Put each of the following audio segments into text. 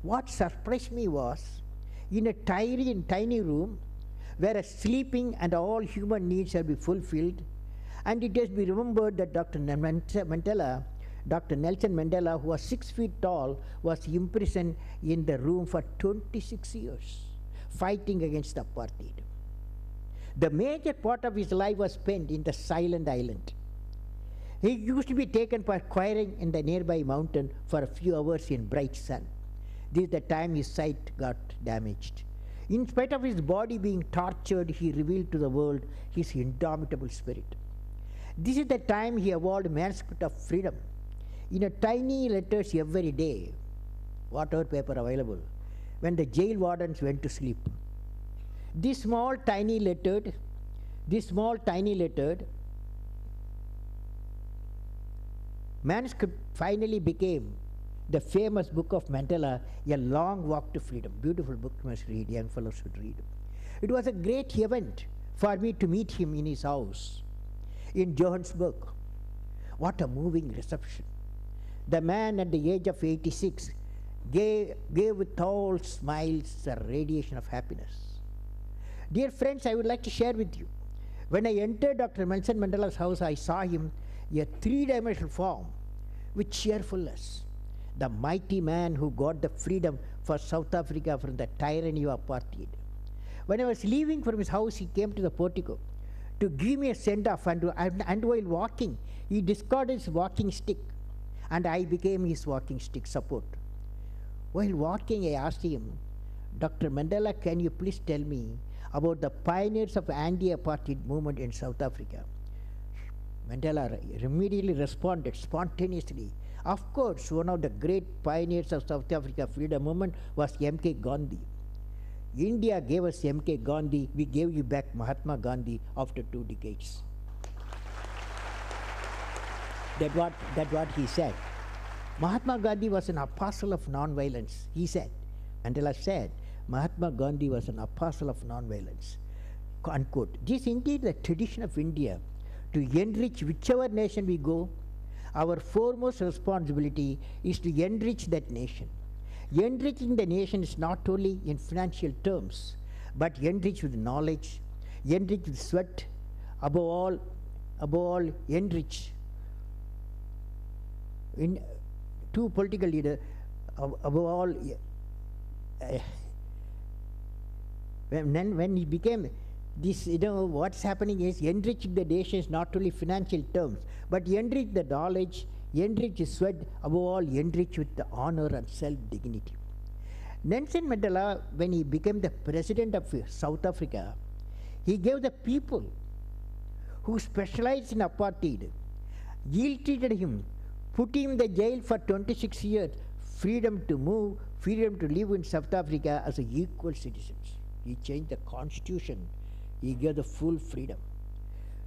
What surprised me was, in a tiny room where a sleeping and all human needs shall be fulfilled, and it has to be remembered that Dr. Nelson Mandela, who was 6 feet tall, was imprisoned in the room for 26 years, fighting against apartheid. The major part of his life was spent in the silent island. He used to be taken for quarrying in the nearby mountain for a few hours in bright sun. This is the time his sight got damaged. In spite of his body being tortured, he revealed to the world his indomitable spirit. This is the time he evolved manuscript of freedom. In a tiny letters every day, whatever paper available, when the jail wardens went to sleep. This small tiny lettered manuscript finally became the famous book of Mandela, A Long Walk to Freedom. Beautiful book, you must read, young fellows should read. It was a great event for me to meet him in his house in Johannesburg. What a moving reception. The man at the age of 86 gave with all smiles a radiation of happiness. Dear friends, I would like to share with you, when I entered Dr. Nelson Mandela's house, I saw him a three-dimensional form with cheerfulness. The mighty man who got the freedom for South Africa from the tyranny of apartheid. When I was leaving from his house, he came to the portico to give me a send-off, and while walking, he discarded his walking stick, and I became his walking stick support. While walking, I asked him, Dr. Mandela, can you please tell me about the pioneers of anti-apartheid movement in South Africa? Mandela immediately responded spontaneously. Of course, one of the great pioneers of South Africa freedom movement was M.K. Gandhi. India gave us M.K. Gandhi, we gave you back Mahatma Gandhi after 2 decades. That's what he said. Mahatma Gandhi was an apostle of non-violence, he said. Mandela said, Mahatma Gandhi was an apostle of non-violence, unquote. This is indeed the tradition of India, to enrich whichever nation we go. Our foremost responsibility is to enrich that nation. Enriching the nation is not only in financial terms, but enrich with knowledge, enrich with sweat, above all enrich. In two political leaders, above all, when he became this, what's happening is enriching the nation is not only financial terms, but enrich the knowledge, enrich the sweat, above all enrich with the honor and self-dignity. Nelson Mandela, when he became the president of South Africa, he gave the people who specialized in apartheid, ill-treated him, put him in the jail for 26 years, freedom to move, freedom to live in South Africa as equal citizens. He changed the constitution. He gave the full freedom.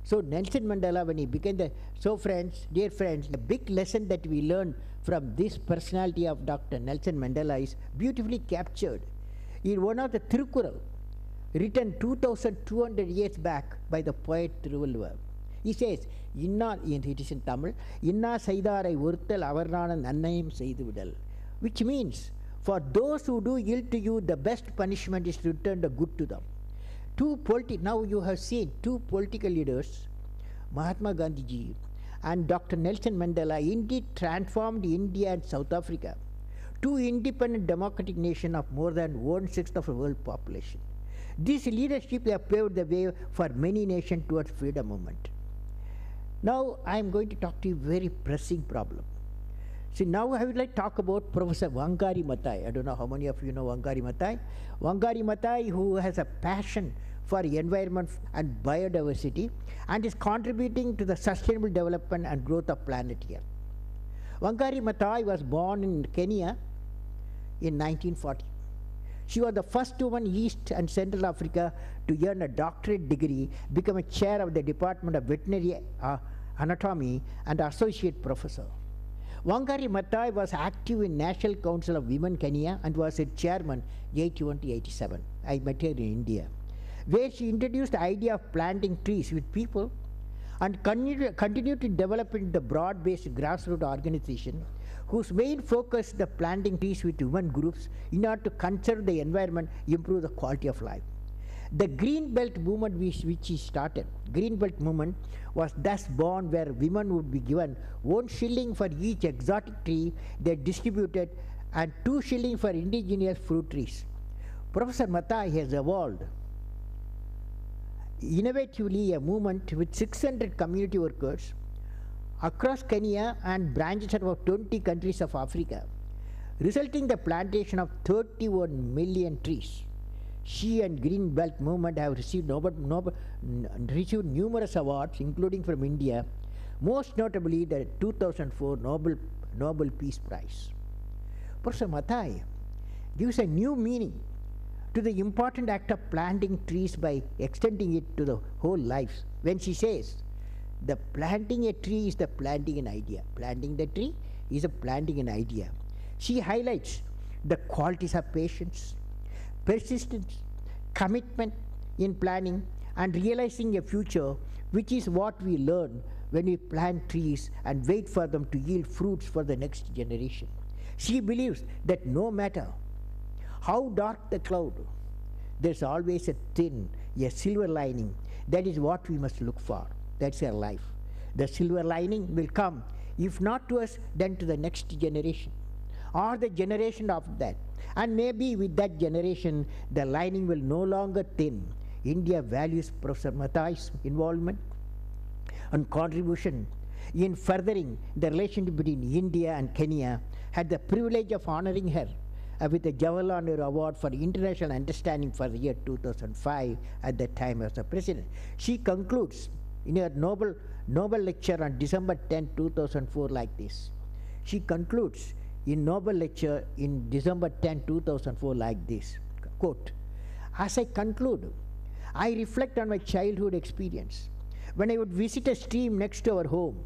So Nelson Mandela, when he became so friends, dear friends, the big lesson that we learned from this personality of Dr. Nelson Mandela is beautifully captured in one of the Thirukural, written 2,200 years back by the poet Thiruvalluvar. He says, it is in Tamil, Inna Saidarai Urtal Avarnana Nannayam Seiduvidal, which means, for those who do ill to you, the best punishment is to return the good to them. Now you have seen two political leaders, Mahatma Gandhi ji and Dr. Nelson Mandela, indeed transformed India and South Africa, two independent democratic nations of more than 1/6 of the world population. This leadership has paved the way for many nations towards freedom movement. Now I am going to talk to you very pressing problem. See, now I would like to talk about Professor Wangari Maathai. I don't know how many of you know Wangari Maathai. Wangari Maathai, who has a passion for environment and biodiversity and is contributing to the sustainable development and growth of planet Earth. Wangari Maathai was born in Kenya in 1940. She was the first woman in East and Central Africa to earn a doctorate degree, become a chair of the Department of Veterinary Anatomy and associate professor. Wangari Maathai was active in National Council of Women Kenya and was its chairman 81 to 87. I met her in India, where she introduced the idea of planting trees with people and continued to develop into the broad-based grassroots organization whose main focus the planting trees with women groups in order to conserve the environment, improve the quality of life. The Green Belt movement which he started, Green Belt movement, was thus born, where women would be given 1 shilling for each exotic tree they distributed and 2 shillings for indigenous fruit trees. Professor Mathai has evolved innovatively a movement with 600 community workers across Kenya and branches at about 20 countries of Africa, resulting in the plantation of 31 million trees. She and Green Belt movement have received received numerous awards, including from India, most notably the 2004 Nobel Peace Prize. Professor Mathai gives a new meaning to the important act of planting trees by extending it to the whole life, when she says, the planting a tree is the planting an idea. Planting the tree is a planting an idea. She highlights the qualities of patience, persistence, commitment in planning and realizing a future, which is what we learn when we plant trees and wait for them to yield fruits for the next generation. She believes that no matter how dark the cloud, there's always a silver lining. That is what we must look for. That's our life. The silver lining will come, if not to us, then to the next generation, or the generation after that. And maybe with that generation, the lining will no longer thin. India values Professor Mathai's involvement and contribution in furthering the relationship between India and Kenya. Had the privilege of honoring her with the Jawaharlal Nehru Award for International Understanding for the year 2005 at the time as the president. She concludes in her Nobel lecture on December 10, 2004 like this. She concludes in Nobel lecture in December 10, 2004 like this, quote, "As I conclude, I reflect on my childhood experience when I would visit a stream next to our home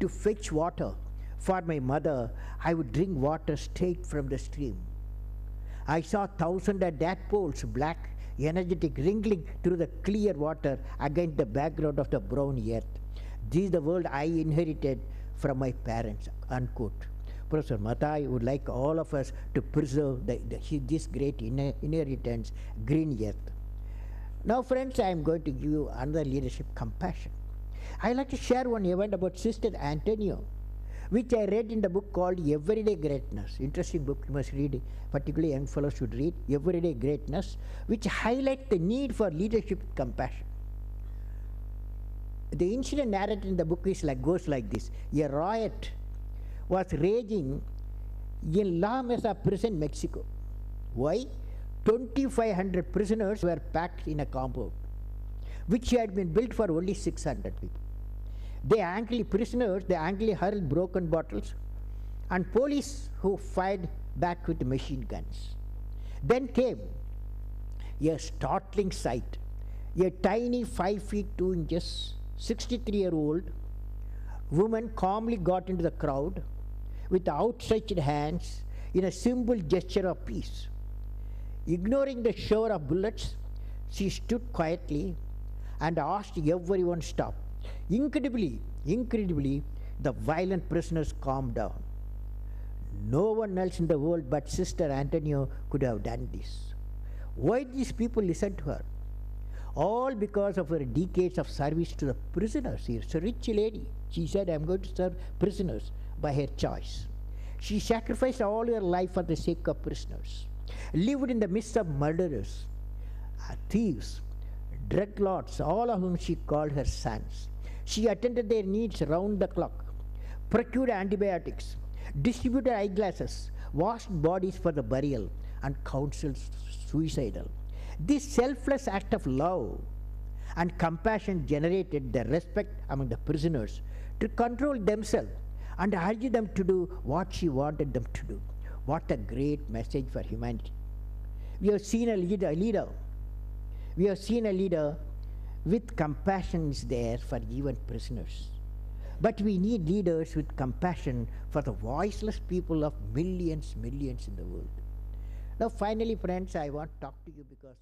to fetch water for my mother. I would drink water straight from the stream. I saw thousands of tadpoles, black, energetic, wriggling through the clear water against the background of the brown earth. This is the world I inherited from my parents," unquote. Professor Mathai would like all of us to preserve this great inheritance, green earth. Now, friends, I am going to give you another leadership compassion. I like to share one event about Sister Antonio, which I read in the book called Everyday Greatness. Interesting book, you must read, particularly young fellows should read, Everyday Greatness, which highlights the need for leadership with compassion. The incident narrated in the book goes like this. A riot was raging in La Mesa prison, Mexico. Why? 2,500 prisoners were packed in a compound, which had been built for only 600 people. They angrily hurled broken bottles, and police who fired back with machine guns. Then came a startling sight. A tiny 5 feet 2 inches, 63-year-old woman calmly got into the crowd with outstretched hands in a simple gesture of peace. Ignoring the shower of bullets, she stood quietly and asked everyone to stop. Incredibly, the violent prisoners calmed down. No one else in the world but Sister Antonio could have done this. Why did these people listen to her? All because of her decades of service to the prisoners. She's a rich lady. She said, "I'm going to serve prisoners," by her choice. She sacrificed all her life for the sake of prisoners, lived in the midst of murderers, thieves, drug lords, all of whom she called her sons. She attended their needs round the clock, procured antibiotics, distributed eyeglasses, washed bodies for the burial, and counseled suicidal. This selfless act of love and compassion generated the respect among the prisoners to control themselves and urge them to do what she wanted them to do. What a great message for humanity. We have seen a leader. We have seen a leader with compassion is there for even prisoners. But we need leaders with compassion for the voiceless people of millions in the world. Now, finally, friends, I want to talk to you because